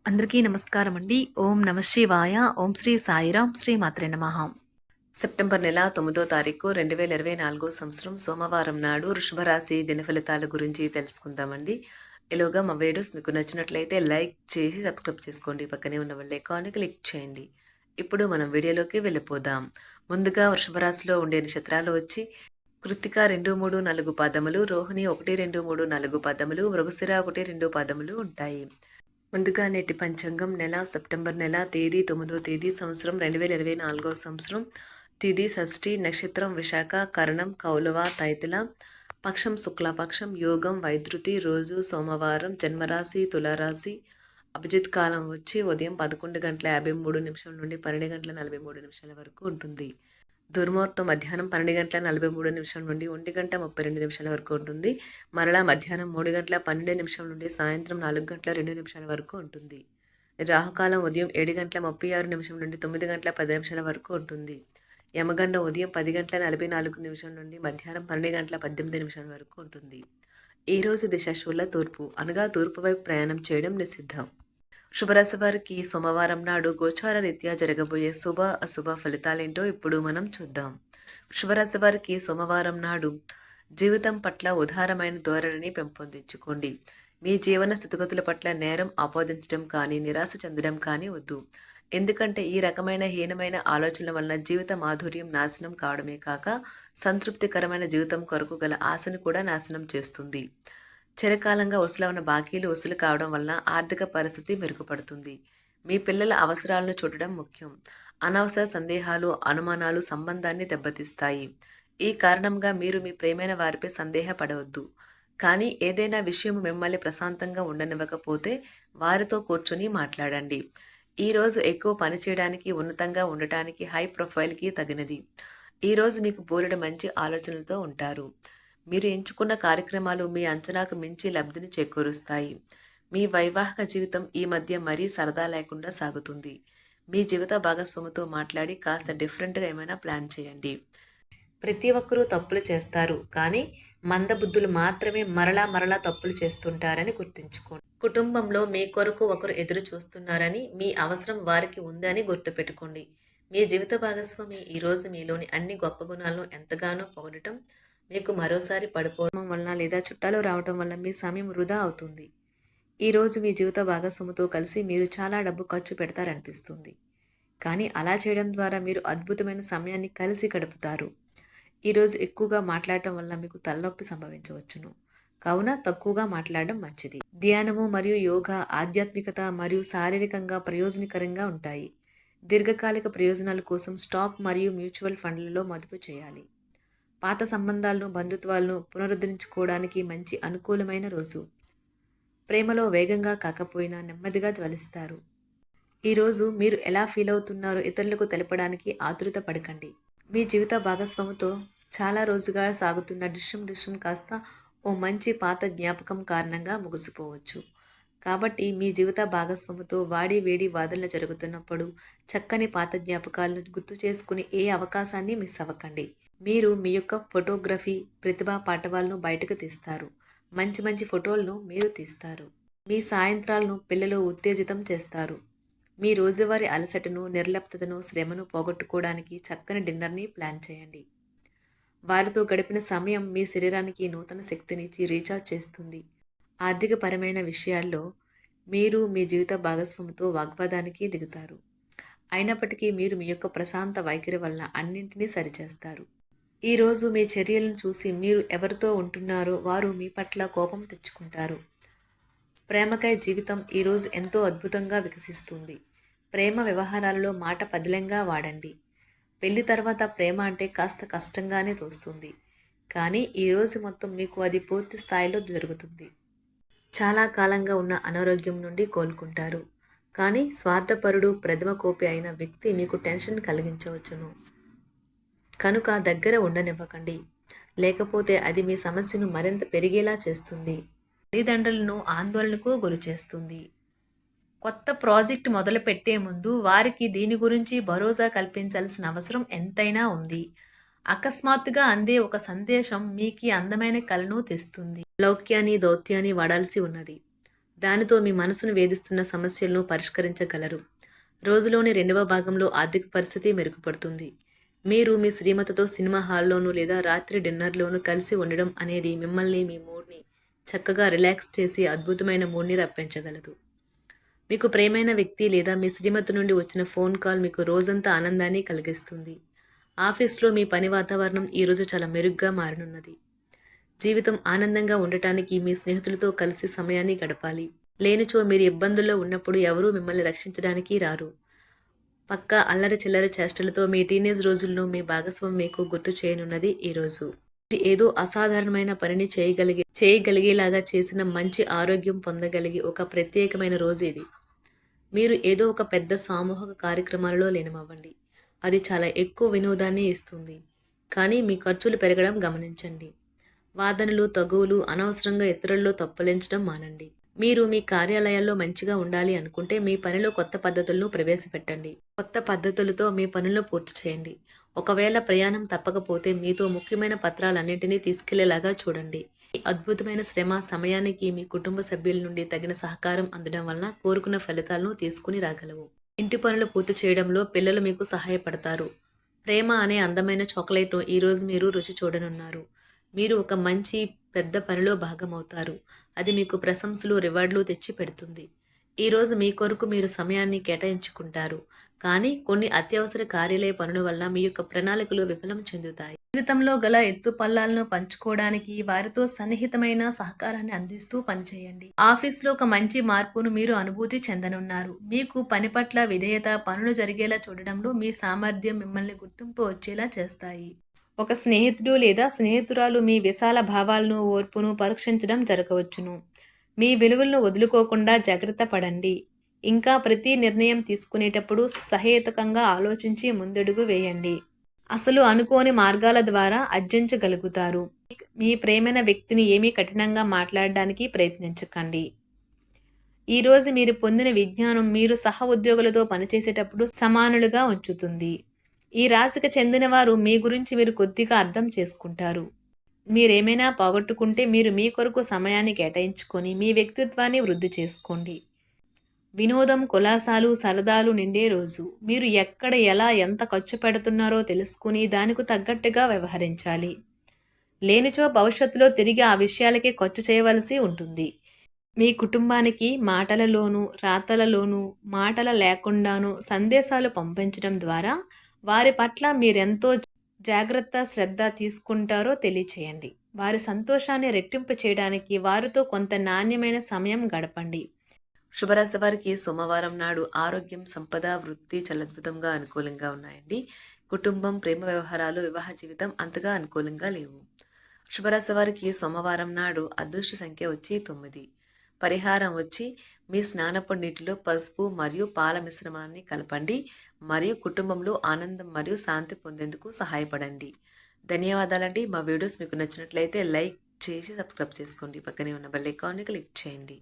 అందరికీ నమస్కారం అండి. ఓం నమ శివాయ. ఓం శ్రీ సాయిరాం. శ్రీ మాత్రే నమః. సెప్టెంబర్ నెల 9వ తారీఖు 2024 సంవత్సరం సోమవారం నాడు వృషభ రాశి దిన ఫలితాల గురించి తెలుసుకుందామండి. ఈలోగా మా వీడియోస్ మీకు నచ్చినట్లయితే లైక్ చేసి సబ్స్క్రైబ్ చేసుకోండి. పక్కనే ఉన్న బెల్ ఐకాన్ని క్లిక్ చేయండి. ఇప్పుడు మనం వీడియోలోకి వెళ్ళిపోదాం. ముందుగా వృషభ రాశిలో ఉండే నక్షత్రాలు వచ్చి కృత్తిక 2, 3, 4 పాదములు, రోహిణి 1, 2, 3, 4 పాదములు, మృగశిర 1, 2 పాదములు ఉంటాయి. ముందుగా నేటి పంచాంగం నెల సెప్టెంబర్ నెల తేదీ 9వ తేదీ సంవత్సరం 2024 సంవత్సరం తిథి షష్ఠి నక్షత్రం విశాఖ కరణం కౌలవ తైతిల పక్షం శుక్లపక్షం యోగం వైద్యుతి రోజు సోమవారం జన్మరాశి తులారాశి అభిజిత్ కాలం వచ్చి ఉదయం 11:53 నుండి 12:43 వరకు ఉంటుంది. దుర్ముహూర్తం మధ్యాహ్నం 12:43 నుండి 1:32 వరకు ఉంటుంది. మరలా మధ్యాహ్నం 3:12 నుండి సాయంత్రం 4:02 వరకు ఉంటుంది. రాహుకాలం ఉదయం 7:36 నుండి 9:10 వరకు ఉంటుంది. యమగండం ఉదయం 10:44 నుండి మధ్యాహ్నం 12:18 వరకు ఉంటుంది. ఈరోజు దిశ శూల తూర్పు అనగా తూర్పు వైపు ప్రయాణం చేయడం నిషిద్ధం. శుభరాశి వారికి సోమవారం నాడు గోచార రీత్యా జరగబోయే శుభ అశుభ ఫలితాలేంటో ఇప్పుడు మనం చూద్దాం. శుభరాశి వారికి సోమవారం నాడు జీవితం పట్ల ఉదారమైన ధోరణిని పెంపొందించుకోండి. మీ జీవన స్థితిగతుల పట్ల నేరం ఆపాదించడం కానీ నిరాశ చెందడం కానీ వద్దు. ఎందుకంటే ఈ రకమైన హీనమైన ఆలోచనల వలన జీవిత మాధుర్యం నాశనం కావడమే కాక సంతృప్తికరమైన జీవితం కొరకు గల ఆశను కూడా నాశనం చేస్తుంది. చిరకాలంగా వసూలైన బాకీలు వసూలు కావడం వలన ఆర్థిక పరిస్థితి మెరుగుపడుతుంది. మీ పిల్లల అవసరాలను చూడడం ముఖ్యం. అనవసర సందేహాలు అనుమానాలు సంబంధాన్ని దెబ్బతీస్తాయి. ఈ కారణంగా మీరు మీ ప్రియమైన వారిపై సందేహపడవద్దు. కానీ ఏదైనా విషయం మిమ్మల్ని ప్రశాంతంగా ఉండనివ్వకపోతే వారితో కూర్చొని మాట్లాడండి. ఈరోజు ఎక్కువ పని చేయడానికి ఉన్నతంగా ఉండటానికి హై ప్రొఫైల్కి తగినది. ఈరోజు మీకు బోలెడు మంచి ఆలోచనలతో ఉంటారు. మీరు ఎంచుకున్న కార్యక్రమాలు మీ అంచనాకు మించి లబ్ధిని చేకూరుస్తాయి. మీ వైవాహిక జీవితం ఈ మధ్య మరీ సరదా లేకుండా సాగుతుంది. మీ జీవిత భాగస్వామితో మాట్లాడి కాస్త డిఫరెంట్గా ఏమైనా ప్లాన్ చేయండి. ప్రతి ఒక్కరూ తప్పులు చేస్తారు, కానీ మందబుద్ధులు మాత్రమే మరలా తప్పులు చేస్తుంటారని గుర్తుంచుకోండి. కుటుంబంలో మీ కొరకు ఒకరు ఎదురు చూస్తున్నారని, మీ అవసరం వారికి ఉందని గుర్తుపెట్టుకోండి. మీ జీవిత భాగస్వామి ఈరోజు మీలోని అన్ని గొప్ప గుణాలను ఎంతగానో పొగడటం మీకు మరోసారి పడిపోవడం వలన లేదా చుట్టాలు రావడం వల్ల మీ సమయం వృధా అవుతుంది. ఈరోజు మీ జీవిత భాగస్వామితో కలిసి మీరు చాలా డబ్బు ఖర్చు పెడతారనిపిస్తుంది, కానీ అలా చేయడం ద్వారా మీరు అద్భుతమైన సమయాన్ని కలిసి గడుపుతారు. ఈరోజు ఎక్కువగా మాట్లాడటం వల్ల మీకు తలనొప్పి సంభవించవచ్చును, కావున తక్కువగా మాట్లాడడం మంచిది. ధ్యానము మరియు యోగా ఆధ్యాత్మికత మరియు శారీరకంగా ప్రయోజనకరంగా ఉంటాయి. దీర్ఘకాలిక ప్రయోజనాల కోసం స్టాక్ మరియు మ్యూచువల్ ఫండ్లలో మదుపు చేయాలి. పాత సంబంధాలను బంధుత్వాలను పునరుద్ధరించుకోవడానికి మంచి అనుకూలమైన రోజు. ప్రేమలో వేగంగా కాకపోయినా నెమ్మదిగా జ్వలిస్తారు. ఈరోజు మీరు ఎలా ఫీల్ అవుతున్నారో ఇతరులకు తెలపడానికి ఆతృత పడకండి. మీ జీవిత భాగస్వామితో చాలా రోజుగా సాగుతున్న డిస్కషన్ కాస్త ఓ మంచి పాత జ్ఞాపకం కారణంగా ముగిసిపోవచ్చు. కాబట్టి మీ జీవిత భాగస్వామితో వాడి వేడి వాదనలు జరుగుతున్నప్పుడు చక్కని పాత జ్ఞాపకాలను గుర్తు చేసుకుని ఏ అవకాశాన్ని మిస్ అవ్వకండి. మీరు మీ యొక్క ఫోటోగ్రఫీ ప్రతిభా పాటవాలను బయటకు తీస్తారు. మంచి ఫోటోలను మీరు తీస్తారు. మీ సాయంత్రాలను పిల్లలు ఉత్తేజితం చేస్తారు. మీ రోజువారీ అలసటను నిర్లిప్తతను శ్రమను పోగొట్టుకోవడానికి చక్కని డిన్నర్ని ప్లాన్ చేయండి. వారితో గడిపిన సమయం మీ శరీరానికి నూతన శక్తినిచ్చి రీఛార్జ్ చేస్తుంది. ఆర్థికపరమైన విషయాల్లో మీరు మీ జీవిత భాగస్వామితో వాగ్వాదానికి దిగుతారు. అయినప్పటికీ మీరు మీ యొక్క ప్రశాంత వైఖరి వలన అన్నింటినీ సరిచేస్తారు. ఈరోజు మీ చర్యలను చూసి మీరు ఎవరితో ఉంటున్నారో వారు మీ పట్ల కోపం తెచ్చుకుంటారు. ప్రేమకై జీవితం ఈరోజు ఎంతో అద్భుతంగా వికసిస్తుంది. ప్రేమ వ్యవహారాలలో మాట పదిలంగా వాడండి. పెళ్లి తర్వాత ప్రేమ అంటే కాస్త కష్టంగానే తోస్తుంది, కానీ ఈరోజు మొత్తం మీకు అది పూర్తి స్థాయిలో జరుగుతుంది. చాలా కాలంగా ఉన్న అనారోగ్యం నుండి కోలుకుంటారు, కానీ స్వార్థపరుడు ప్రథమ కోపి అయిన వ్యక్తి మీకు టెన్షన్ కలిగించవచ్చును. కనుక దగ్గర ఉండనివ్వకండి, లేకపోతే అది మీ సమస్యను మరింత పెరిగేలా చేస్తుంది. తల్లిదండ్రులను ఆందోళనకు గురి చేస్తుంది. కొత్త ప్రాజెక్ట్ మొదలు పెట్టే ముందు వారికి దీని గురించి భరోసా కల్పించాల్సిన అవసరం ఎంతైనా ఉంది. అకస్మాత్తుగా అందే ఒక సందేశం మీకు అందమైన కలను తెస్తుంది. లౌక్యాన్ని దౌత్యాన్ని వాడాల్సి ఉన్నది. దానితో మీ మనసును వేధిస్తున్న సమస్యలను పరిష్కరించగలరు. రోజులోని రెండవ భాగంలో ఆర్థిక పరిస్థితి మెరుగుపడుతుంది. మీరు మీ శ్రీమతితో సినిమా హాల్లోనూ లేదా రాత్రి డిన్నర్లోనూ కలిసి ఉండడం అనేది మిమ్మల్ని మీ మూడ్ని చక్కగా రిలాక్స్ చేసి అద్భుతమైన మూడ్ని రప్పించగలదు. మీకు ప్రియమైన వ్యక్తి లేదా మీ శ్రీమతి నుండి వచ్చిన ఫోన్ కాల్ మీకు రోజంతా ఆనందాన్ని కలిగిస్తుంది. ఆఫీస్లో మీ పని వాతావరణం ఈరోజు చాలా మెరుగ్గా మారనున్నది. జీవితం ఆనందంగా ఉండటానికి మీ స్నేహితులతో కలిసి సమయాన్ని గడపాలి. లేనిచో మీరు ఇబ్బందుల్లో ఉన్నప్పుడు ఎవరూ మిమ్మల్ని రక్షించడానికి రారు. పక్కా అల్లరి చిల్లరి చేష్టలతో మీ టీనేజ్ రోజుల్లో మీ భాగస్వామి మీకు గుర్తు చేయనున్నది ఈరోజు. ఏదో అసాధారణమైన పనిని చేయగలిగేలాగా చేసిన మంచి ఆరోగ్యం పొందగలిగి ఒక ప్రత్యేకమైన రోజు ఇది. మీరు ఏదో ఒక పెద్ద సామూహిక కార్యక్రమాలలో లీనమవ్వండి. అది చాలా ఎక్కువ వినోదాన్ని ఇస్తుంది. కానీ మీ ఖర్చులు పెరగడం గమనించండి. వాదనలు తగువులు అనవసరంగా ఇతరుల్లో తప్పులించడం మానండి. మీరు మీ కార్యాలయాల్లో మంచిగా ఉండాలి అనుకుంటే మీ పనిలో కొత్త పద్ధతులను ప్రవేశపెట్టండి. కొత్త పద్ధతులతో మీ పనులను పూర్తి చేయండి. ఒకవేళ ప్రయాణం తప్పకపోతే మీతో ముఖ్యమైన పత్రాలన్నింటినీ తీసుకెళ్లేలాగా చూడండి. ఈ అద్భుతమైన శ్రమ సమయానికి మీ కుటుంబ సభ్యుల నుండి తగిన సహకారం అందడం వలన కోరుకున్న ఫలితాలను తీసుకుని రాగలవు. ఇంటి పనులు పూర్తి చేయడంలో పిల్లలు మీకు సహాయపడతారు. ప్రేమ అనే అందమైన చాక్లెట్ను ఈరోజు మీరు రుచి చూడనున్నారు. మీరు ఒక మంచి పెద్ద పనిలో భాగమవుతారు. అది మీకు ప్రశంసలు రివార్డులు తెచ్చి పెడుతుంది. ఈరోజు మీ కొరకు మీరు సమయాన్ని కేటాయించుకుంటారు. కానీ కొన్ని అత్యవసర కార్యాలయ పనుల వల్ల మీ యొక్క ప్రణాళికలు విఫలం చెందుతాయి. జీవితంలో గల ఎత్తు పల్లాలను పంచుకోవడానికి వారితో సన్నిహితమైన సహకారాన్ని అందిస్తూ పనిచేయండి. ఆఫీస్లో ఒక మంచి మార్పును మీరు అనుభూతి చెందనున్నారు. మీకు పని పట్ల విధేయత, పనులు జరిగేలా చూడడంలో మీ సామర్థ్యం మిమ్మల్ని గుర్తింపు వచ్చేలా చేస్తాయి. ఒక స్నేహితుడు లేదా స్నేహితురాలు మీ విశాల భావాలను, ఓర్పును పరీక్షించడం జరగవచ్చును. మీ విలువలను వదులుకోకుండా జాగ్రత్త పడండి. ఇంకా ప్రతి నిర్ణయం తీసుకునేటప్పుడు సహేతుకంగా ఆలోచించి ముందడుగు వేయండి. అసలు అనుకోని మార్గాల ద్వారా అర్జించగలుగుతారు. మీ ప్రేమైన వ్యక్తిని ఏమీ కఠినంగా మాట్లాడడానికి ప్రయత్నించకండి. ఈరోజు మీరు పొందిన విజ్ఞానం మీరు సహ ఉద్యోగులతో పనిచేసేటప్పుడు సమానులుగా ఉంచుతుంది. ఈ రాశికి చెందిన వారు మీ గురించి మీరు కొద్దిగా అర్థం చేసుకుంటారు. మీరేమైనా పోగొట్టుకుంటే మీరు మీ కొరకు సమయాన్ని కేటాయించుకొని మీ వ్యక్తిత్వాన్ని వృద్ధి చేసుకోండి. వినోదం, కులాసాలు, సరదాలు నిండే రోజు. మీరు ఎక్కడ, ఎలా, ఎంత ఖర్చు పెడుతున్నారో తెలుసుకుని దానికి తగ్గట్టుగా వ్యవహరించాలి. లేనిచో భవిష్యత్తులో తిరిగి ఆ విషయాలకే ఖర్చు చేయవలసి ఉంటుంది. మీ కుటుంబానికి మాటలలోనూ, రాతలలోనూ, మాటల లేకుండానూ సందేశాలు పంపించడం ద్వారా వారి పట్ల మీరెంతో జాగ్రత్త, శ్రద్ధ తీసుకుంటారో తెలియచేయండి. వారి సంతోషాన్ని రెట్టింపు చేయడానికి వారితో కొంత నాణ్యమైన సమయం గడపండి. శుభరాశి వారికి సోమవారం నాడు ఆరోగ్యం, సంపద, వృత్తి చాలా అద్భుతంగా అనుకూలంగా ఉన్నాయండి. కుటుంబం, ప్రేమ వ్యవహారాలు, వివాహ జీవితం అంతగా అనుకూలంగా లేవు. శుభరాశి వారికి సోమవారం నాడు అదృష్ట సంఖ్య వచ్చి 9. పరిహారం వచ్చి మీ స్నానపు నీటిలో పసుపు మరియు పాల మిశ్రమాన్ని కలపండి మరియు కుటుంబంలో ఆనందం మరియు శాంతి పొందేందుకు సహాయపడండి. ధన్యవాదాలండి. మా వీడియోస్ మీకు నచ్చినట్లయితే లైక్ చేసి సబ్స్క్రైబ్ చేసుకోండి. పక్కనే ఉన్న బెల్ ఐకాన్ని క్లిక్ చేయండి.